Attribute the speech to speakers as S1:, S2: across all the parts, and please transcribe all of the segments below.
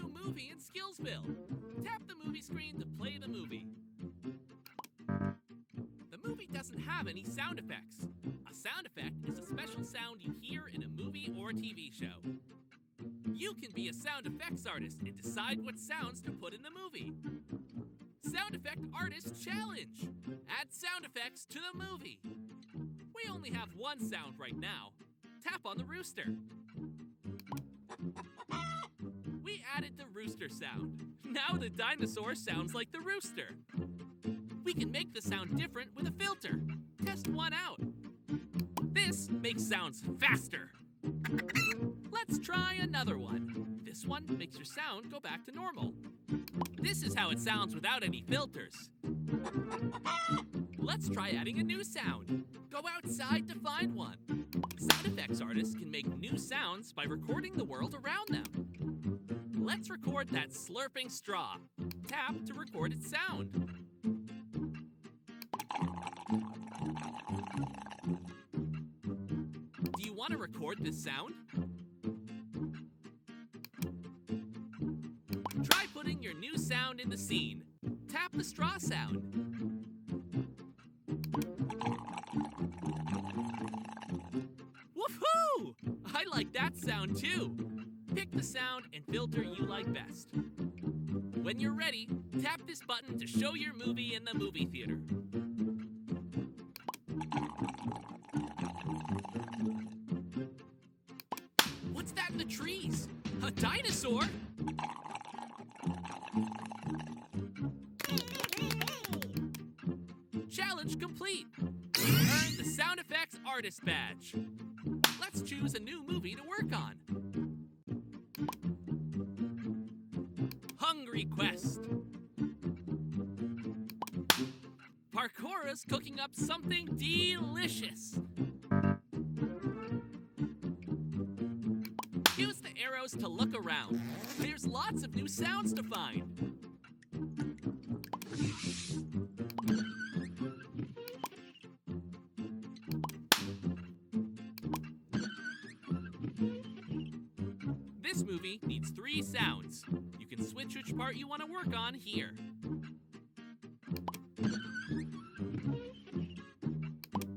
S1: new movie in Skillsville. Tap the movie screen to play the movie. The movie doesn't have any sound effects. A sound effect is a special sound you hear in a movie or TV show. You can be a sound effects artist and decide what sounds to put in the movie. Sound Effect Artist Challenge! Add sound effects to the movie. We only have one sound right now. Tap on the rooster. We added the rooster sound. Now the dinosaur sounds like the rooster. We can make the sound different with a filter. Test one out. This makes sounds faster. Let's try another one. This one makes your sound go back to normal. This is how it sounds without any filters. Let's try adding a new sound. Go outside to find one. Sound effects artists can make new sounds by recording the world around them. Let's record that slurping straw. Tap to record its sound. Do you want to record this sound? Try putting your new sound in the scene. Tap the straw sound. Woohoo! I like that sound too. Pick the sound and filter you like best. When you're ready, tap this button to show your movie in the movie theater. What's that in the trees? A dinosaur? Challenge complete! You earned the Sound Effects Artist Badge. Let's choose a new movie to work on. Hungry Quest. Parkoura's cooking up something delicious. Use the arrows to look around. There's lots of new sounds to find. This movie needs 3 sounds. You can switch which part you want to work on here.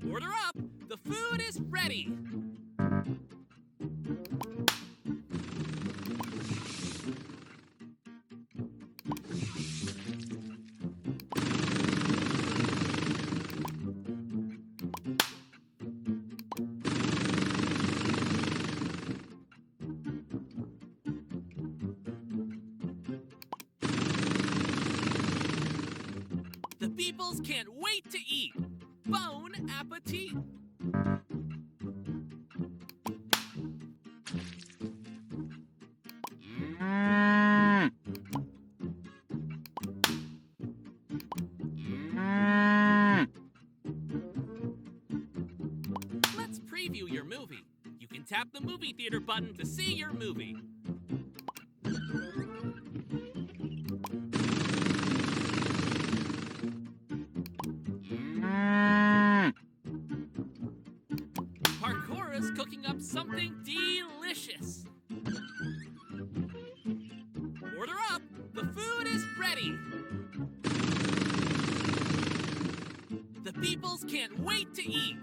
S1: Order up! The food is ready! The peoples can't wait to eat. Bon appetit! Let's preview your movie. You can tap the movie theater button to see your movie. Parkoura's cooking up something delicious. Order up! The food is ready! The peoples can't wait to eat.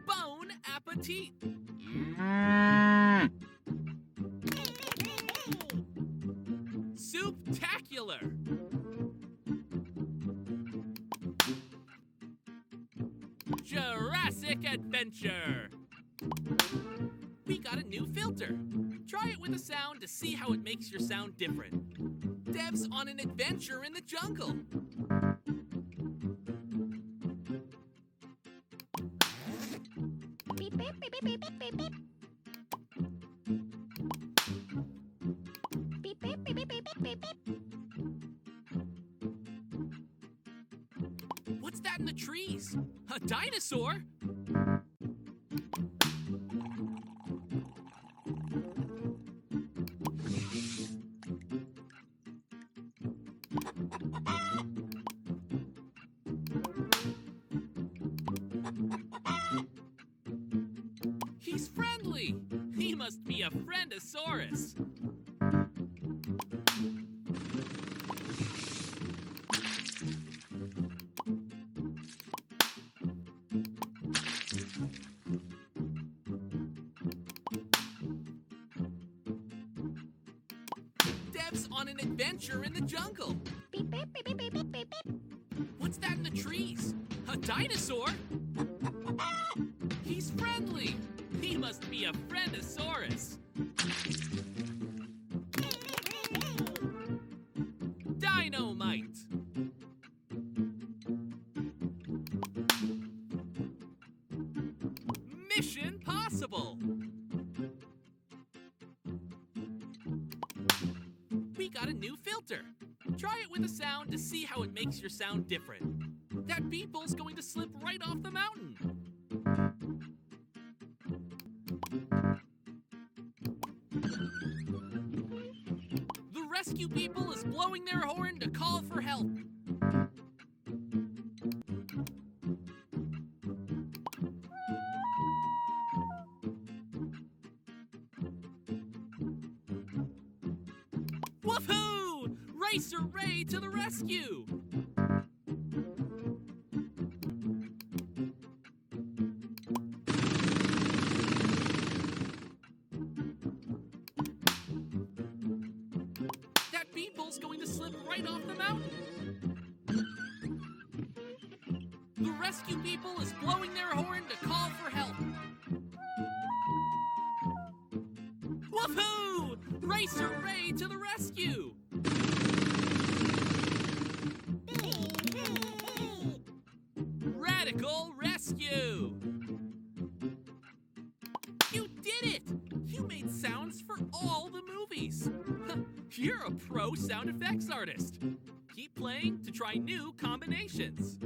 S1: Bon appetit! Soup-tacular! Jurassic Adventure! We got a new filter. Try it with a sound to see how it makes your sound different. Dev's on an adventure in the jungle.
S2: Beep, beep, beep, beep, beep, beep, beep, beep. Beep, beep, beep, beep, beep, beep, beep.
S1: What's that in the trees? A dinosaur? He's friendly! He must be a friendosaurus! Kev's on an adventure in the jungle.
S2: Beep, beep, beep, beep, beep, beep, beep, beep.
S1: What's that in the trees? A dinosaur? He's friendly. He must be a friendosaurus. Dynamite. Mission possible. We got a new filter. Try it with a sound to see how it makes your sound different. That beeple's going to slip right off the mountain. The rescue people is blowing their horn to call for help. Woohoo! Racer Ray to the rescue! That beeple's going to slip right off the mountain. The rescue people is blowing their horn to call for help. Woohoo! Racer Ray to the rescue! Radical rescue! You did it! You made sounds for all the movies. You're a pro sound effects artist. Keep playing to try new combinations.